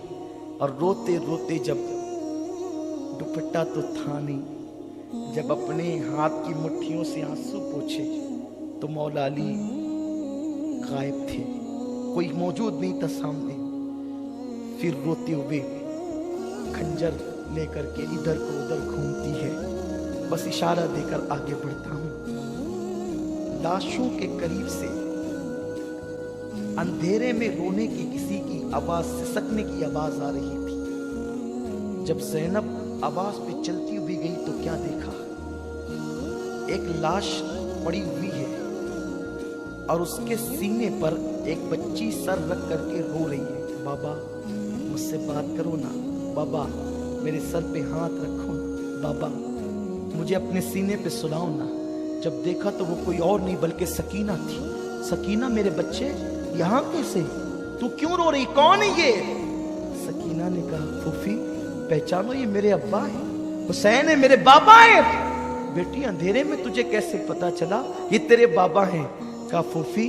और रोते रोते जब दुपट्टा तो था नहीं, जब अपने हाथ की मुट्ठियों से आंसू पोंछे तो मौला अली गायब थे, कोई मौजूद नहीं था सामने। फिर रोते हुए खंजर लेकर के इधर को उधर घूमती है, बस इशारा देकर आगे बढ़ता हूं। लाशों के करीब से अंधेरे में रोने की किसी की आवाज, सिसकने की आवाज आ रही थी। जब ज़ैनब आवाज पे चलती हुई गई तो क्या देखा, एक लाश पड़ी हुई है और उसके सीने पर एक बच्ची सर रख करके रो रही है। बाबा मुझसे बात करो ना, बाबा मेरे सर पे हाथ रखो ना, बाबा मुझे अपने सीने पे सुलाओ ना। जब देखा तो वो कोई और नहीं बल्कि सकीना थी। सकीना मेरे बच्चे यहाँ कैसे, तू क्यों रो रही, कौन है ये? सकीना ने कहा फूफी पहचानो ये मेरे अब्बा है, हुसैन है, मेरे बाबा है। बेटी अंधेरे में तुझे कैसे पता चला ये तेरे बाबा हैं? कहा फूफी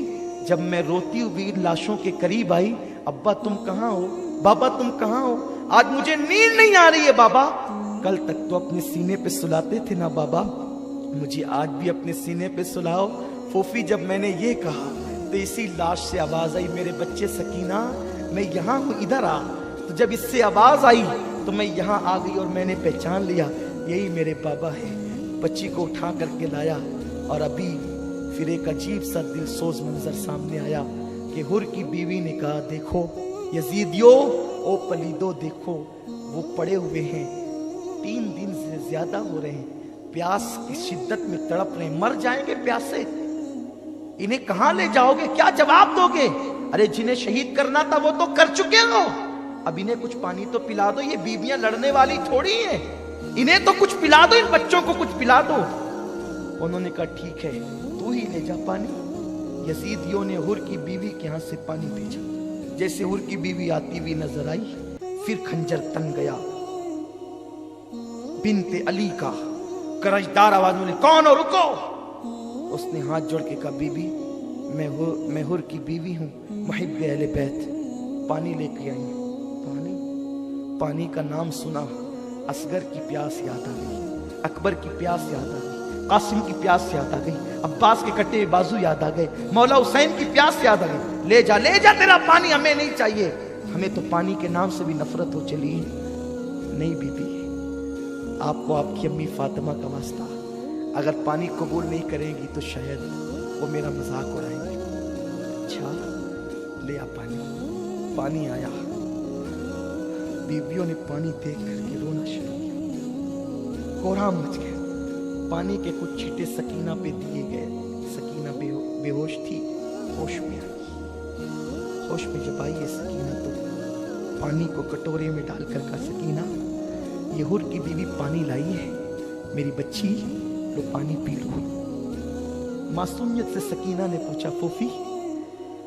जब मैं रोती हुई लाशों के करीब आई, अब्बा तुम कहाँ हो, बाबा तुम कहाँ हो, आज मुझे नींद नहीं आ रही है बाबा। कल तक तो अपने सीने पे सुलाते थे ना बाबा, मुझे आज भी अपने सीने पे सुलाओ। फूफी जब मैंने ये कहा तो इसी लाश से आवाज आई, मेरे बच्चे सकीना मैं यहाँ हूँ, इधर आ। तो जब इससे आवाज आई तो मैं यहाँ आ गई और मैंने पहचान लिया यही मेरे बाबा है। बच्ची को उठा करके लाया और अभी फिर एक अजीब सा दिलसोज मंजर सामने आया कि हुर की बीवी ने कहा देखो यजीदियो, ओ पलीदो देखो वो पड़े हुए हैं, 3 दिन से ज्यादा हो रहे हैं, प्यास की शिद्दत में तड़प रहे हैं, मर जाएंगे प्यास से, इन्हें कहां ले जाओगे, क्या जवाब दोगे? अरे जिन्हें शहीद करना था वो तो कर चुके हो, अब इन्हें कुछ पानी तो पिला दो, ये बीवियां लड़ने वाली थोड़ी हैं, इन्हें तो कुछ पिला दो, इन बच्चों को कुछ पिला दो। उन्होंने कहा ठीक है तू ही ले जा पानी। यजीदियों ने हुर की बीवी के हाथ से पानी भेजा। जैसे हुर की बीवी आती हुई नजर आई, फिर खंजर तन गया। बिनते अली का करजदार आवाज में कौन हो, रुको। उसने हाथ जोड़ के कहा बीबी मैं हुर की बीवी हूँ, मुहिब अहले बैत, पानी लेके आई हूँ। पानी का नाम सुना, असगर की प्यास याद आ गई, अकबर की प्यास याद आ गई, कासिम की प्यास याद आ गई, अब्बास के कटे बाजू याद आ गए, मौला हुसैन की प्यास याद आ गई। ले जा तेरा पानी, हमें नहीं चाहिए, हमें तो पानी के नाम से भी नफरत हो चली है। नहीं बीबी, आपको आपकी अम्मी फातिमा का वास्ता, अगर पानी कबूल नहीं करेंगी तो शायद वो मेरा मजाक उड़ाएंगे। अच्छा ले आ पानी आया। बीवियों ने पानी देख करके रोना शुरू किया, कोहराम मच गया। पानी के कुछ छींटे सकीना पे दिए गए, सकीना बेहोश थी, होश में आई। होश में जब आई है सकीना तो पानी को कटोरे में डालकर कहा सकीना ये हुर की बीवी पानी लाई है, मेरी बच्ची लो पानी पी लो। मासूमियत से सकीना ने पूछा फूफी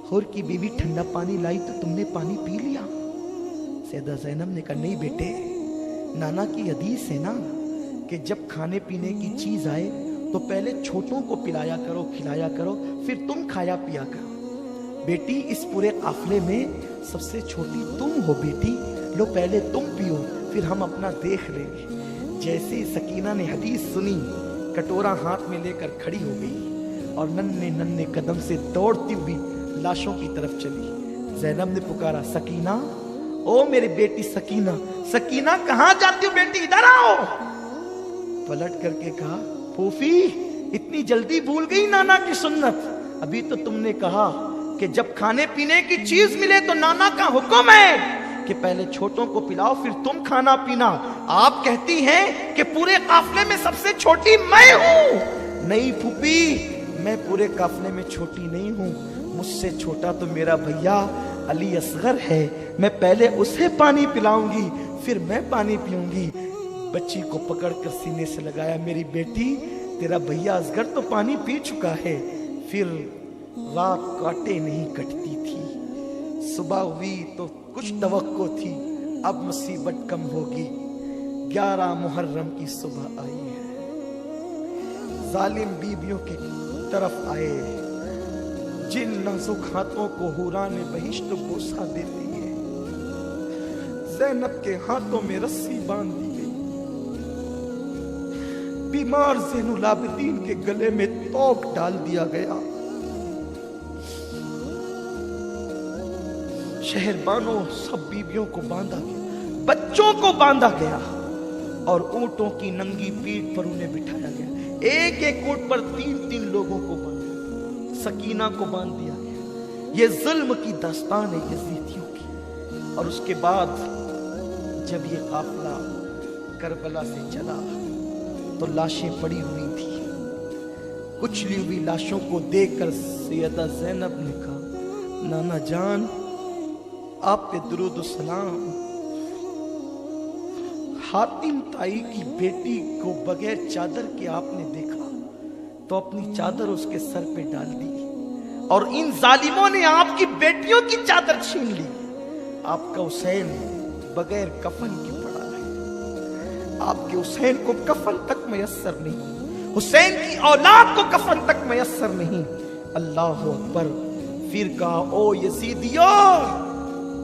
हुर की बीवी ठंडा पानी लाई तो तुमने पानी पी लिया? सैयदा ज़ैनब ने कहा नहीं बेटे, नाना की हदीस है ना कि जब खाने पीने की चीज आए तो पहले छोटों को पिलाया करो, खिलाया करो, फिर तुम खाया पिया करो। बेटी इस पूरे काफले में सबसे छोटी तुम हो बेटी, लो पहले तुम पियो फिर हम अपना देख लेंगे। जैसे ही सकीना ने हदीस सुनी, कटोरा हाथ में लेकर खड़ी हो गई और नन्हे नन्हे कदम से दौड़ती हुई लाशों की तरफ चली। ज़ैनब ने पुकारा सकीना, ओ मेरी बेटी सकीना, सकीना कहां जाती हो बेटी, इधर आओ। पलट करके कहा, फूफी इतनी जल्दी भूल गई नाना की सुन्नत? अभी तो तुमने कहा कि जब खाने पीने की चीज मिले तो नाना का हुक्म है कि पहले छोटों को पिलाओ फिर तुम खाना पीना। आप कहती हैं कि पूरे काफले में सबसे छोटी मैं हूं। नहीं फूफी, मैं पूरे काफले में छोटी नहीं हूं, मुझसे छोटा तो मेरा भैया अली असगर है। मैं पहले उसे पानी पिलाऊंगी फिर मैं पानी पीऊंगी। बच्ची को पकड़कर सीने से लगाया, मेरी बेटी तेरा भैया असगर तो पानी पी चुका है। फिर रात काटे नहीं कटती थी, सुबह हुई तो कुछ तवक्को थी, अब मुसीबत कम होगी। 11 मुहर्रम की सुबह आई है, जालिम बीबियों के तरफ आए, जिन नाजुक हाथों को हुरा ने बहिश्त बोसा देती है। ज़ैनब के हाथों में रस्सी बांध दी गई, बीमार ज़ैनुल आबिदीन के गले में तोक डाल दिया गया। शहरबानों सब बीबियों को बांधा गया, बच्चों को बांधा गया और ऊंटों की नंगी पीठ पर उन्हें बिठाया गया। एक एक ऊंट पर 3-3 लोगों को बांधा, सकीना को बांध दिया गया। ये जुल्म की दास्तान है यजीदियों की। और उसके बाद जब ये काफिला करबला से चला तो लाशें पड़ी हुई थी। कुचली हुई लाशों को देखकर सैयदा ज़ैनब ने कहा, नाना जान आप पे दुरूद सलाम। हातिम ताई की बेटी को बगैर चादर के आपने देखा तो अपनी चादर उसके सर पे डाल दी और इन जालिमों ने आपकी बेटियों की चादर छीन ली। आपका हुसैन बगैर कफन के पड़ा है, आपके हुसैन को कफन तक मयस्सर नहीं, हुसैन की औलाद को कफन तक मयस्सर नहीं। अल्लाह अकबर। फिर कहा, ओ यजीदियों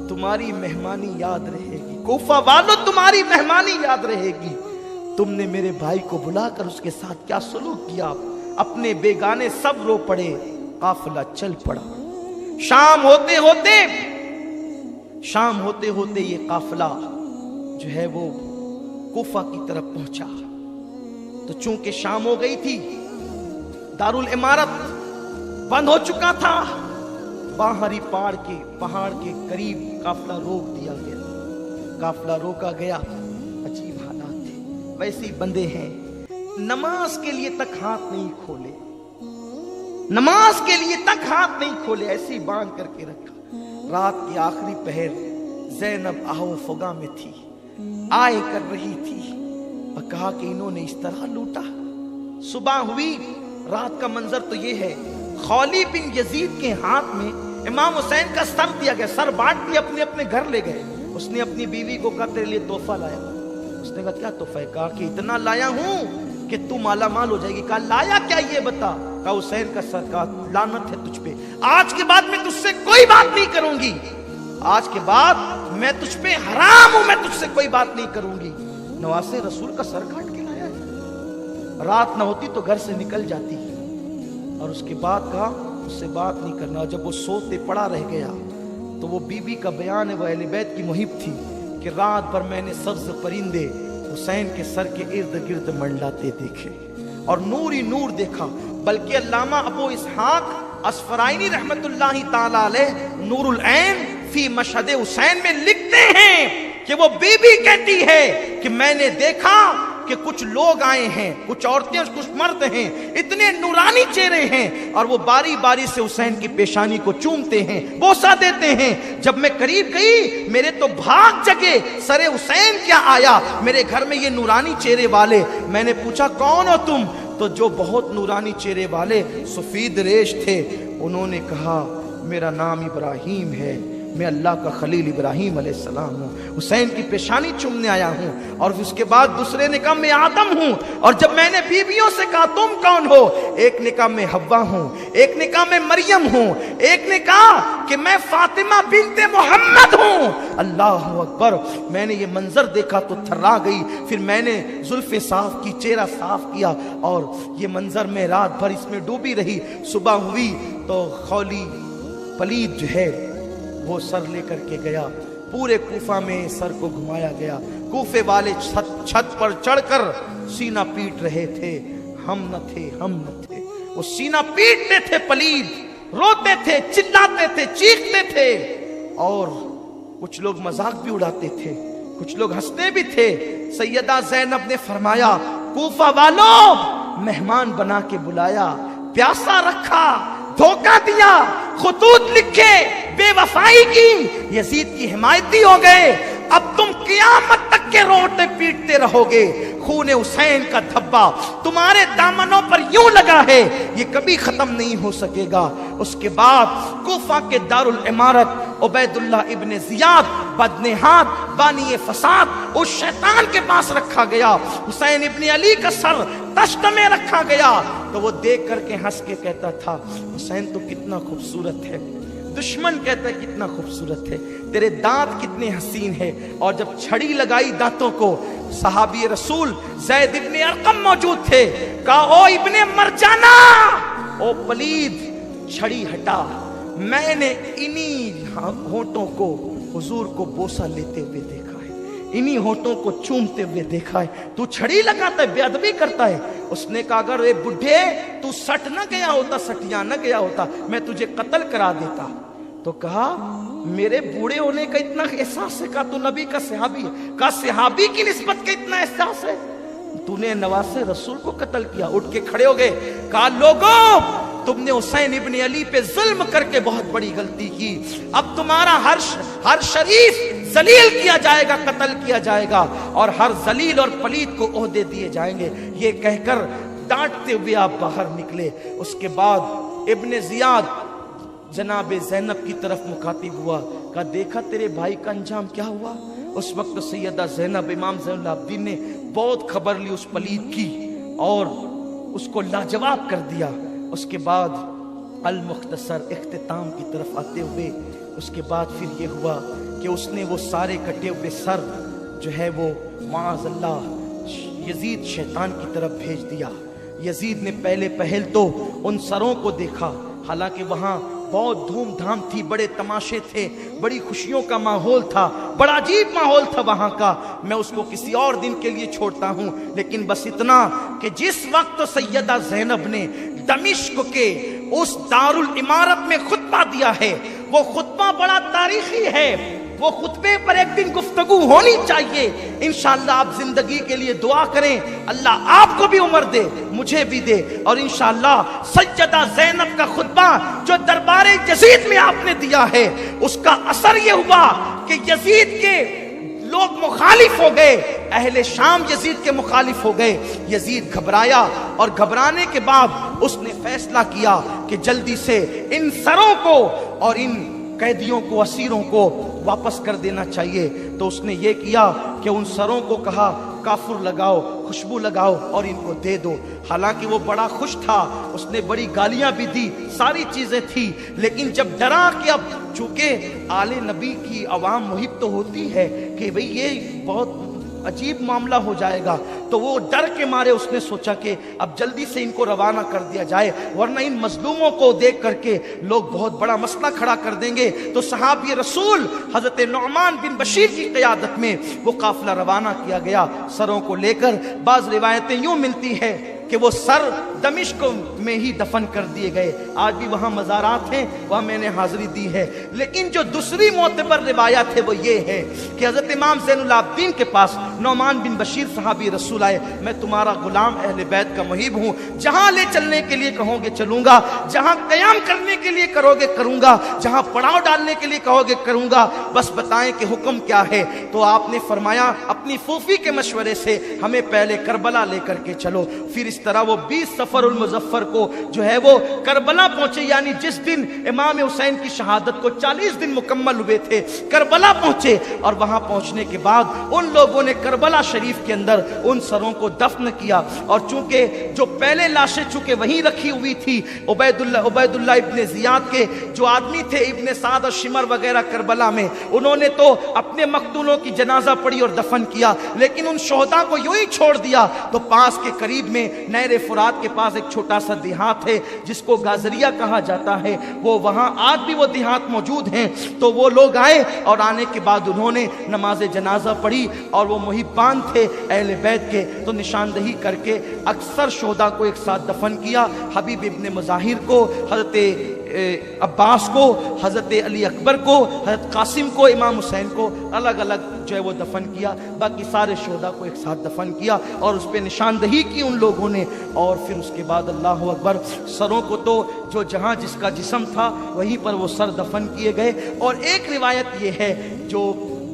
तुम्हारी मेहमानी याद रहेगी, कोफा वालों तुम्हारी मेहमानी याद रहेगी। तुमने मेरे भाई को बुलाकर उसके साथ क्या सलूक किया। अपने बेगाने सब रो पड़े, काफिला चल पड़ा। शाम होते होते ये काफिला जो है वो कोफा की तरफ पहुंचा। तो चूंकि शाम हो गई थी, दारुल इमारत बंद हो चुका था, बाहरी पहाड़ के करीब काफिला रोक दिया गया। काफिला रोका गया, अजीब हालात थे। वैसे ही बंदे हैं, नमाज के लिए तक हाथ नहीं खोले, नमाज के लिए तक हाथ नहीं खोले, ऐसे ही बांध करके रखा। रात की आखिरी पहर ज़ैनब आहो फगा में थी, आए कर रही थी और कहा कि इन्होंने इस तरह लूटा। सुबह हुई, रात का मंजर तो ये है, खौली बिन यजीद के हाथ में इमाम हुसैन का सर दिया गया, सर बांट दिया, अपने अपने घर ले गए। उसने अपनी बीवी को कहा तेरे लिए तोहफा लाया। उसने कहा क्या तोहफा है? कहा कि इतना लाया हूं कि तू माला माल हो जाएगी। कहा लाया क्या ये बता। कहा हुसैन का सर। कहा लानत है तुझ पे, आज के बाद मैं तुझसे कोई बात नहीं करूंगी, आज के बाद मैं तुझ पे हराम हूं, मैं तुझसे कोई बात नहीं करूंगी। नवासे रसूल का सर काट के लाया है। रात न होती तो घर से निकल जाती और उसके बाद कहा उससे बात नहीं करना। जब वो सोते पड़ा रह गया तो वो बीबी का बयान है, वो अहले बैत की मुहिब थी कि रात भर मैंने सब्ज परिंदे हुसैन के सर के इर्द गिर्द मंडलाते देखे और नूर ही नूर देखा। बल्कि अल्लामा अबू इसहाक अस्फराइनी रहमतुल्लाहि ताला अलैह नूरुल ऐन फी मशहद हुसैन में लिखते हैं कि वो बीबी कहती है कि मैंने देखा कि कुछ लोग आए हैं, कुछ औरतें कुछ मर्द हैं, इतने नूरानी चेहरे हैं और वो बारी बारी से हुसैन की पेशानी को चूमते हैं, बोसा देते हैं। जब मैं करीब गई मेरे तो भाग जगे, सरे हुसैन क्या आया मेरे घर में ये नूरानी चेहरे वाले। मैंने पूछा कौन हो तुम? तो जो बहुत नूरानी चेहरे वाले सफीद रेश थे उन्होंने कहा मेरा नाम इब्राहिम है, मैं अल्लाह का खलील इब्राहिम अलैहिस्सलाम हूँ, हुसैन की पेशानी चूमने आया हूँ। और उसके बाद दूसरे ने कहा मैं आदम हूँ। और जब मैंने बीवियों से कहा तुम कौन हो, एक ने कहा मैं हव्वा हूँ, एक ने कहा मैं मरियम हूँ, एक ने कहा कि मैं फातिमा बिनते मोहम्मद हूँ। अल्लाह अकबर। मैंने ये मंजर देखा तो थर्रा गई। फिर मैंने जुल्फे साफ की, चेहरा साफ किया और ये मंजर में रात भर इसमें डूबी रही। सुबह हुई तो खौली पलीद जो है वो सर लेकर के गया, पूरे कूफा में सर को घुमाया गया। कूफे वाले छत पर चढ़कर सीना पीट रहे थे, हम न थे, हम न थे। वो सीना पीटते थे पलीद, रोते थे, चिल्लाते थे, चीखते थे, और कुछ लोग मजाक भी उड़ाते थे, कुछ लोग हंसते भी थे। सैयदा ज़ैनब ने फरमाया, कूफा वालों, मेहमान बना के बुलाया, प्यासा रखा, धोखा दिया, खुतूत लिखे, बेवफाई की, यजीद की हिमायती हो गए। अब तुम क़यामत तक के रोते पीटते रहोगे। खून हुसैन का धब्बा तुम्हारे दामनों पर यूं लगा है, ये कभी खत्म नहीं हो सकेगा। उसके बाद कूफा के दारुल इमारत उबैदुल्लाह इब्ने ज़ियाद बदनेहात बानी फसाद उस शैतान के पास रखा गया। हुसैन इब्ने अली का सर तश्त में रखा गया तो वो देख करके हंस के कहता था, हुसैन तो कितना खूबसूरत है। दुश्मन कहता है कितना खूबसूरत है, तेरे दांत कितने हसीन है। और जब छड़ी लगाई दांतों को, सहाबी रसूल ज़ैद इब्ने अरकम मौजूद थे। कहा, ओ इब्ने मरजाना, ओ पलीद, छड़ी हटा। मैंने इन्हीं होठों को हुजूर को बोसा लेते हुए देखा है, इन्हीं होठों को चूमते हुए देखा है। तू छड़ी लगाता है, बेअदबी करता है। उसने कहा, अगर ए बुढ़े तू सट न गया होता, सटिया न गया होता, मैं तुझे कत्ल करा देता। तो कहा, मेरे बूढ़े होने का इतना एहसास है? का तू नबी का सहाबी है? का सहाबी की निस्बत का इतना एहसास है? तूने नवासे रसूल को कत्ल किया। उठ के खड़े हो गए। कहा, लोगों, तुमने हुसैन इब्ने अली पे जुल्म करके बहुत बड़ी गलती की। अब तुम्हारा हर शरीफ जलील किया जाएगा, कत्ल किया जाएगा, और हर जलील और पलीद को ओहदे दिए जाएंगे। ये कहकर डांटते हुए आप बाहर निकले। उसके बाद इब्ने ज़ियाद जनाबे ज़ैनब की तरफ मुखातिब हुआ। कहा, देखा तेरे भाई का अंजाम क्या हुआ? उस वक्त सैयदा ज़ैनब, इमाम ज़ैनुल आबिदीन ने बहुत खबर ली उस पलीद की और उसको लाजवाब कर दिया। उसके बाद अल मुख्तसर इख्तिताम की तरफ आते हुए उसके बाद फिर ये हुआ कि उसने वो सारे कटे हुए सर जो है वो माअज़ल्लाह यजीद शैतान की तरफ भेज दिया। यजीद ने पहल तो उन सरों को देखा, हालांकि वहाँ बहुत धूमधाम थी, बड़े तमाशे थे, बड़ी खुशियों का माहौल था, बड़ा अजीब माहौल था वहाँ का। मैं उसको किसी और दिन के लिए छोड़ता हूँ, लेकिन बस इतना कि जिस वक्त सैयदा ज़ैनब ने दमिश्क के उस दारुल इमारत में खुतबा दिया है, वो खुतबा बड़ा तारीखी है। वो खुतबे पर एक दिन गुफ्तगू होनी चाहिए। इंशाअल्लाह आप जिंदगी के लिए दुआ करें, अल्लाह आपको भी उम्र दे, मुझे भी दे, और इंशाअल्लाह सैयदा ज़ैनब का खुतबा जो दरबार यजीद में आपने दिया है, उसका असर ये हुआ कि यजीद के लोग मुखालिफ हो गए, अहले शाम यजीद के मुखालिफ हो गए। यजीद घबराया और घबराने के बाद उसने फैसला किया कि जल्दी से इन सरों को और इन कैदियों को, असीरों को वापस कर देना चाहिए। तो उसने ये किया कि उन सरों को कहा, काफुर लगाओ, खुशबू लगाओ और इनको दे दो। हालांकि वो बड़ा खुश था, उसने बड़ी गालियां भी दी, सारी चीजें थी, लेकिन जब डरा कि अब चूंकि आले नबी की अवाम मुहिब तो होती है कि भाई ये बहुत अजीब मामला हो जाएगा, तो वो डर के मारे उसने सोचा कि अब जल्दी से इनको रवाना कर दिया जाए, वरना इन मजलूमों को देख करके लोग बहुत बड़ा मसला खड़ा कर देंगे। तो सहाबी रसूल हजरत नुअमान बिन बशीर की क़यादत में वो काफिला रवाना किया गया सरों को लेकर। बाज़ रिवायतें यूं मिलती है कि वो सर दमिश्क में ही दफन कर दिए गए। आज भी वहाँ मज़ारात हैं, वहाँ मैंने हाज़िरी दी है। लेकिन जो दूसरी मोतबर रिवायत है वो ये है कि हज़रत इमाम ज़ैनुल आबिदीन के पास नुअमान बिन बशीर सहाबी रसूल आए, मैं तुम्हारा गुलाम अहले बैत का मुहिब हूँ, जहाँ ले चलने के लिए कहोगे चलूँगा, जहाँ क़याम करने के लिए करोगे करूँगा, जहाँ पड़ाव डालने के लिए कहोगे करूँगा, बस बताएं कि हुक्म क्या है। तो आपने फरमाया अपनी फूफी के मशवरे से हमें पहले करबला लेकर के चलो। फिर इस तरह वो 20 सफरुल मुज़फ्फर को जो है वो करबला पहुंचे, यानी जिस दिन इमाम हुसैन की शहादत को 40 दिन मुकम्मल हुए थे, करबला पहुंचे। और वहां पहुंचने के बाद उन लोगों ने करबला शरीफ के अंदर उन सरों को दफन किया। और चूंकि जो पहले लाशें चूंकि वहीं रखी हुई थी, उबैदुल्लाह इब्ने ज़ियाद के जो आदमी थे, इब्ने साद और शिमर वगैरह करबला में, उन्होंने तो अपने मकतूलों की जनाजा पढ़ी और दफन किया, लेकिन उन शोहदा को यूं ही छोड़ दिया। तो पास के करीब में नहर फुरात के पास एक छोटा सा देहात है जिसको गाजरिया कहा जाता है, वो वहाँ आज भी वो देहात मौजूद हैं। तो वो लोग आए और आने के बाद उन्होंने नमाज जनाजा पढ़ी और वो मुहिब्बान थे अहले बैत के, तो निशानदही करके अक्सर शोदा को एक साथ दफन किया। हबीब इब्ने मुजाहिर को, हज़रत अब्बास को, हज़रत अली अकबर को, हज़रत कासिम को, इमाम हुसैन को अलग अलग जो है वो दफन किया। बाकी सारे शोदा को एक साथ दफन किया और उस पर निशानदही की उन लोगों ने। और फिर उसके बाद अल्लाह अकबर, सरों को तो जो जहाँ जिसका जिस्म था वहीं पर वो सर दफन किए गए। और एक रिवायत ये है जो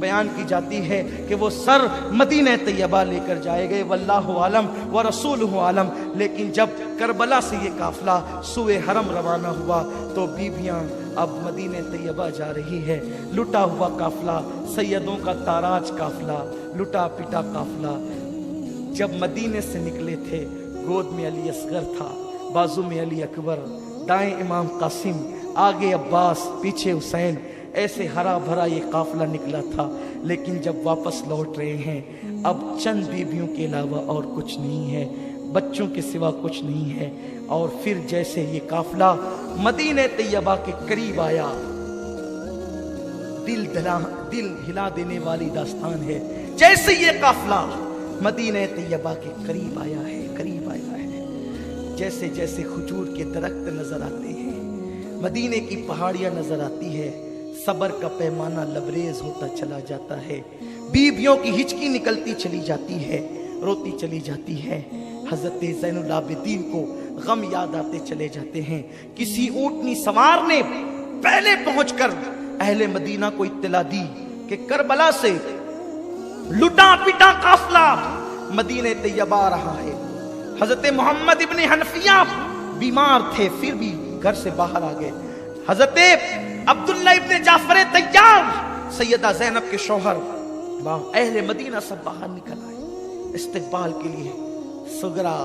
बयान की जाती है कि वो सर मदीना तैयबा लेकर जाए गए, वल्लाहु आलम व रसूलुहु आलम। लेकिन जब करबला से ये काफिला सुए हरम रवाना हुआ तो बीबियां अब मदीना तैयबा जा रही है। लुटा हुआ काफिला, सैयदों का ताराज काफिला, लुटा पिटा काफिला। जब मदीने से निकले थे, गोद में अली असगर था, बाजू में अली अकबर, दाएं इमाम कासिम, आगे अब्बास, पीछे हुसैन। ऐसे हरा भरा ये काफिला निकला था। लेकिन जब वापस लौट रहे हैं, अब चंद बीबियों के अलावा और कुछ नहीं है, बच्चों के सिवा कुछ नहीं है। और फिर जैसे ये काफिला मदीने तैयबा के करीब आया, दिल हिला देने वाली दास्तान है। जैसे ये काफिला मदीने तैयबा के करीब आया है, जैसे जैसे खजूर के दरख्त नजर आते हैं, मदीने की पहाड़ियां नजर आती है, सबर का पैमाना लबरेज होता चला जाता है। बीबियों की हिचकी निकलती चली जाती है, रोती चली जाती है। हजरत ज़ैनुल आबिदीन को गम याद आते चले जाते हैं। किसी ऊँटनी सवार ने पहले पहुंचकर अहले मदीना को इत्तला दी कि करबला से लुटा पिटा काफिला मदीने तैयबा आ रहा है। हजरत मोहम्मद इब्ने हनफिया बीमार थे, फिर भी घर से बाहर आ गए। हजरत अब्दुल्ला इब्ने जाफर तैयार, सैयदा ज़ैनब के शौहर, अहले मदीना सब बाहर निकल आए इस्तकबाल के लिए। सुगरा,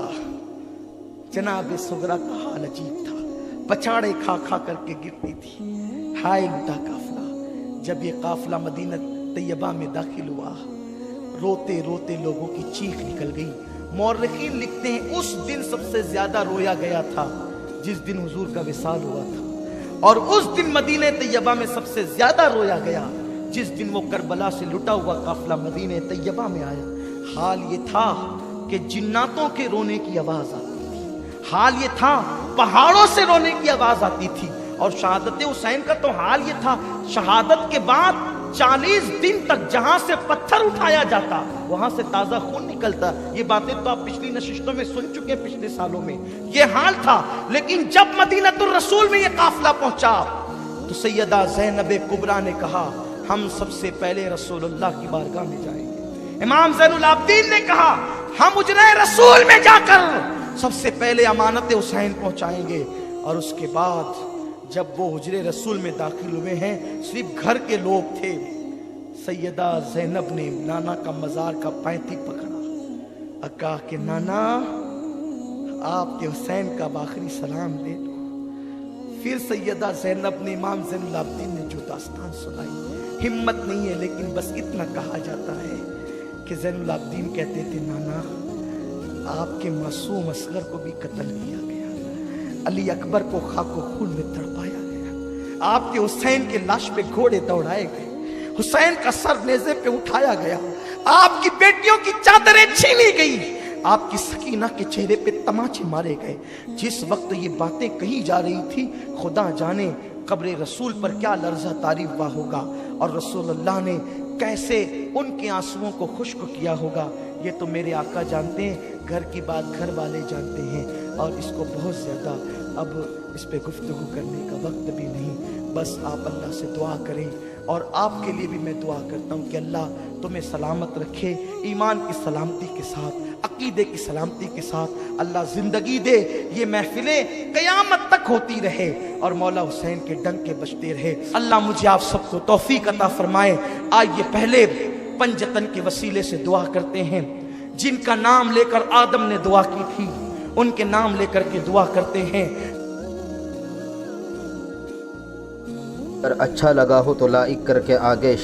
जनाब सुगरा का हाल अजीब था, पछाड़े खा खा करके गिरती थी। हाय लुटा काफिला। जब ये काफिला मदीना तैयबा में दाखिल हुआ, रोते रोते लोगों की चीख निकल गई। मौरखीन लिखते हैं उस दिन सबसे ज्यादा रोया गया था जिस दिन हुजूर का विसाल हुआ था, और उस दिन मदीने तैयबा में सबसे ज्यादा रोया गया जिस दिन वो करबला से लुटा हुआ काफिला मदीने तैयबा में आया। हाल ये था कि जिन्नातों के रोने की आवाज आती थी, हाल ये था पहाड़ों से रोने की आवाज आती थी। और शहादत हुसैन का तो हाल ये था, शहादत के बाद 40 दिन तक जहां से पत्थर उठाया जाता वहां से ताजा खून निकलता। ये बातें तो आप पिछली नशिस्तों में सुन चुके हैं, पिछले सालों में ये हाल था। लेकिन जब मदीनतुर रसूल में ये काफिला पहुंचा तो सैयदा ज़ैनब कुबरा ने कहा, हम सबसे पहले रसूलुल्लाह की बारगाह में जाएंगे। इमाम ज़ैनुल आबिदीन ने कहा, हम उजरे रसूल में जाकर सबसे पहले अमानत हुसैन पहुंचाएंगे। और उसके बाद जब वो हुजरे रसूल में दाखिल हुए हैं, सिर्फ घर के लोग थे। सैयदा ज़ैनब ने नाना का मज़ार का पैंती पकड़ा और कहा कि नाना, आपके हुसैन का आखिरी सलाम ले लो। फिर सैयदा ज़ैनब ने इमाम ज़ैनुल आबिदीन ने जो दास्तान सुनाई, हिम्मत नहीं है लेकिन बस इतना कहा जाता है कि ज़ैनुल आबिदीन कहते थे, नाना आपके मासूम असगर को भी कत्ल किया गया, अली अकबर को खाको खून में तड़पाया गया, आपके हुसैन के लाश पे घोड़े दौड़ाए गए, हुसैन का सर नेज़े पे उठाया गया, आपकी बेटियों की चादरें छीनी गई, आपकी सकीना के चेहरे पे तमाचे मारे गए। जिस वक्त ये बातें कही जा रही थी, खुदा जाने कब्र रसूल पर क्या लर्ज़ा तारी हुआ होगा और रसूलुल्लाह ने कैसे उनके आंसुओं को खुश्क किया होगा। ये तो मेरे आका जानते हैं, घर की बात घर वाले जानते हैं, और इसको बहुत ज़्यादा अब इस पे गुफ्तगू करने का वक्त भी नहीं। बस आप अल्लाह से दुआ करें, और आपके लिए भी मैं दुआ करता हूँ कि अल्लाह तुम्हें सलामत रखे, ईमान की सलामती के साथ, अकीदे की सलामती के साथ अल्लाह ज़िंदगी दे, ये महफिलें क़यामत तक होती रहे और मौला हुसैन के डंके बजते रहे। अल्लाह मुझे आप सबको तौफीक अता फरमाए। आइए पहले पंजतन के वसीले से दुआ करते हैं। जिनका नाम लेकर आदम ने दुआ की थी, उनके नाम लेकर के दुआ करते हैं। अगर अच्छा लगा हो तो लाइक करके आगे